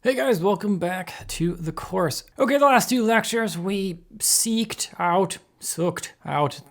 Hey guys, welcome back to the course. Okay, the last two lectures we sucked out,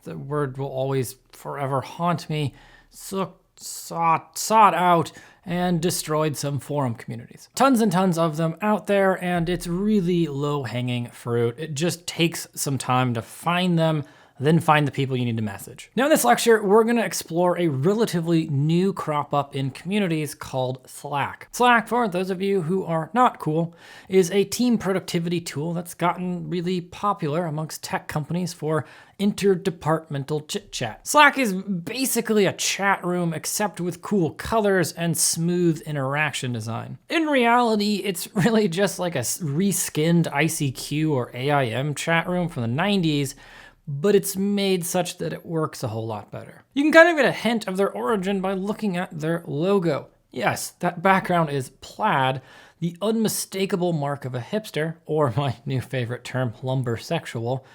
the word will always forever haunt me, sought out, and destroyed some forum communities. Tons and tons of them out there, and it's really low-hanging fruit. It just takes some time to find them, then find the people you need to message. Now in this lecture, we're gonna explore a relatively new crop up in communities called Slack. Slack, for those of you who are not cool, is a team productivity tool that's gotten really popular amongst tech companies for interdepartmental chit chat. Slack is basically a chat room except with cool colors and smooth interaction design. In reality, it's really just like a reskinned ICQ or AIM chat room from the 90s, but it's made such that it works a whole lot better. You can kind of get a hint of their origin by looking at their logo. Yes, that background is plaid, the unmistakable mark of a hipster, or my new favorite term, lumbersexual,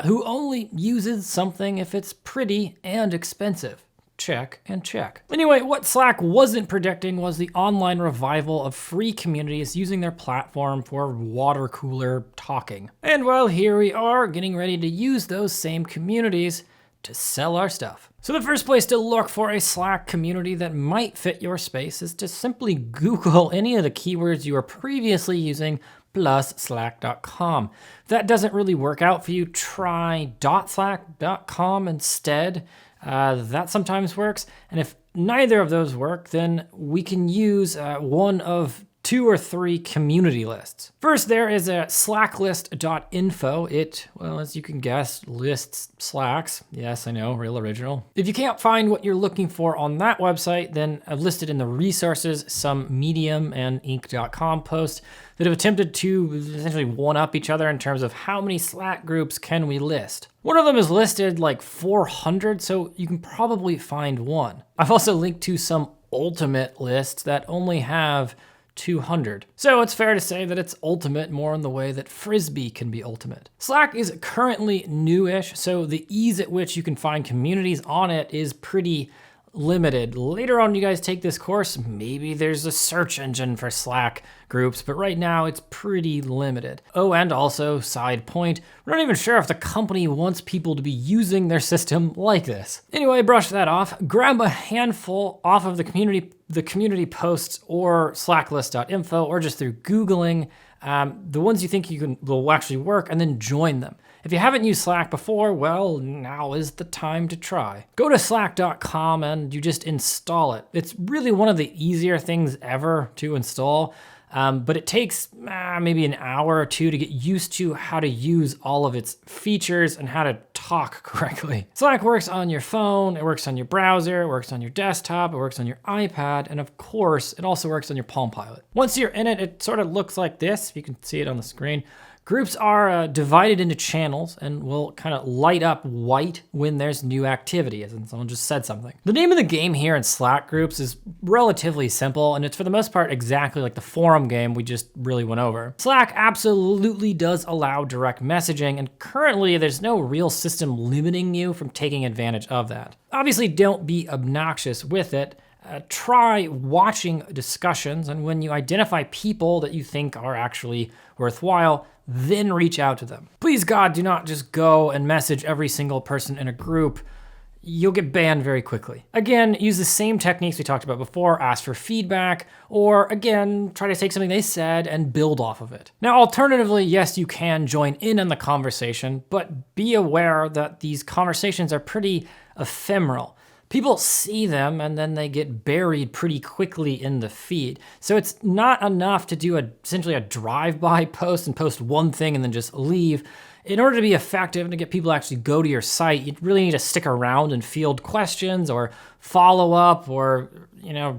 who only uses something if it's pretty and expensive. Check and check. Anyway, what Slack wasn't predicting was the online revival of free communities using their platform for water cooler talking. And well, here we are getting ready to use those same communities to sell our stuff. So the first place to look for a Slack community that might fit your space is to simply Google any of the keywords you were previously using plus slack.com. If that doesn't really work out for you, try .slack.com instead. That sometimes works. And if neither of those work, then we can use one of 2 or 3 community lists. First, there is a slacklist.info. It, well, as you can guess, lists Slacks. Yes, I know, real original. If you can't find what you're looking for on that website, then I've listed in the resources some Medium and Inc.com posts that have attempted to essentially one-up each other in terms of how many Slack groups can we list. One of them is listed like 400, so you can probably find one. I've also linked to some ultimate lists that only have 200. So it's fair to say that it's ultimate more in the way that Frisbee can be ultimate. Slack is currently newish, so the ease at which you can find communities on it is pretty limited. Later on, you guys take this course, maybe there's a search engine for Slack groups, but right now it's pretty limited. Oh, and also, side point, we're not even sure if the company wants people to be using their system like this. Anyway, brush that off, grab a handful off of the community posts or slacklist.info, or just through Googling the ones you think will actually work, and then join them. If you haven't used Slack before, well, now is the time to try. Go to slack.com and you just install it. It's really one of the easier things ever to install, but it takes maybe an hour or two to get used to how to use all of its features and how to talk correctly. Slack works on your phone, it works on your browser, it works on your desktop, it works on your iPad, and of course, it also works on your Palm Pilot. Once you're in it, it sort of looks like this. You can see it on the screen. Groups are divided into channels and will kind of light up white when there's new activity, as in someone just said something. The name of the game here in Slack groups is relatively simple, and it's for the most part exactly like the forum game we just really went over. Slack absolutely does allow direct messaging, and currently there's no real system limiting you from taking advantage of that. Obviously, don't be obnoxious with it. Try watching discussions, and when you identify people that you think are actually worthwhile, then reach out to them. Please God, do not just go and message every single person in a group. You'll get banned very quickly. Again, use the same techniques we talked about before, ask for feedback, or again, try to take something they said and build off of it. Now, alternatively, yes, you can join in on the conversation, but be aware that these conversations are pretty ephemeral. People see them and then they get buried pretty quickly in the feed. So it's not enough to do essentially a drive-by post and post one thing and then just leave. In order to be effective and to get people to actually go to your site, you really need to stick around and field questions or follow up or,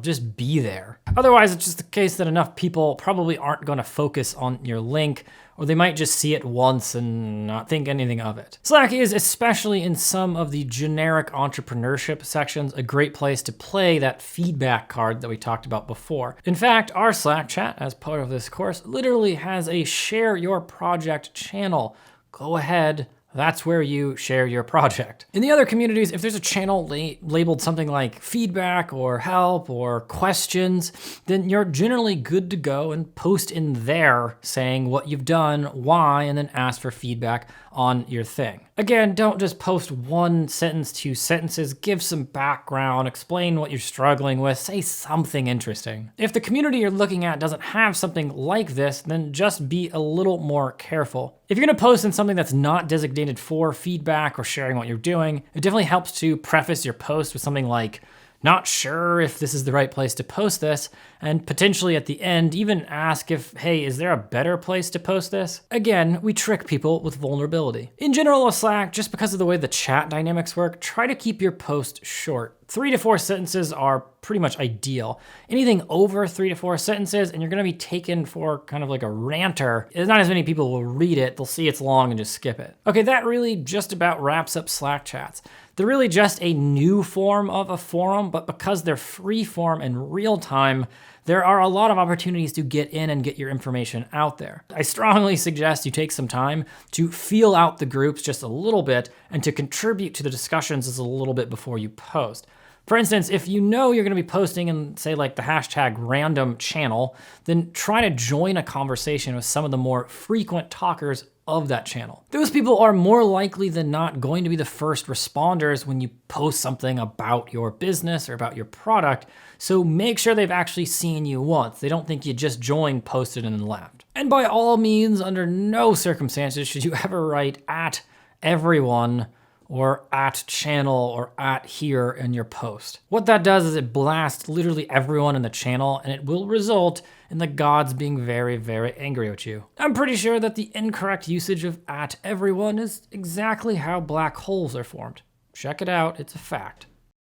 just be there. Otherwise, it's just the case that enough people probably aren't going to focus on your link, or they might just see it once and not think anything of it. Slack is, especially in some of the generic entrepreneurship sections, a great place to play that feedback card that we talked about before. In fact, our Slack chat, as part of this course, literally has a share your project channel. Go ahead, That's where you share your project. In the other communities, if there's a channel labeled something like feedback or help or questions, then you're generally good to go and post in there saying what you've done, why, and then ask for feedback on your thing. Again, don't just post 1 sentence, 2 sentences, give some background, explain what you're struggling with, say something interesting. If the community you're looking at doesn't have something like this, then just be a little more careful. If you're gonna post in something that's not designated for feedback or sharing what you're doing, it definitely helps to preface your post with something like, not sure if this is the right place to post this, and potentially at the end, even ask if, hey, is there a better place to post this? Again, we trick people with vulnerability. In general with Slack, just because of the way the chat dynamics work, try to keep your post short. 3 to 4 sentences are pretty much ideal. Anything over 3 to 4 sentences, and you're gonna be taken for kind of like a ranter, not as many people will read it, they'll see it's long and just skip it. Okay, that really just about wraps up Slack chats. They're really just a new form of a forum, but because they're free form and real time, there are a lot of opportunities to get in and get your information out there. I strongly suggest you take some time to feel out the groups just a little bit and to contribute to the discussions just a little bit before you post. For instance, if you know you're gonna be posting in, say, like the hashtag random channel, then try to join a conversation with some of the more frequent talkers of that channel. Those people are more likely than not going to be the first responders when you post something about your business or about your product, so make sure they've actually seen you once. They don't think you just joined, posted, and then left. And by all means, under no circumstances should you ever write at everyone or at channel or at here in your post. What that does is it blasts literally everyone in the channel, and it will result in the gods being very, very angry at you. I'm pretty sure that the incorrect usage of at everyone is exactly how black holes are formed. Check it out, it's a fact.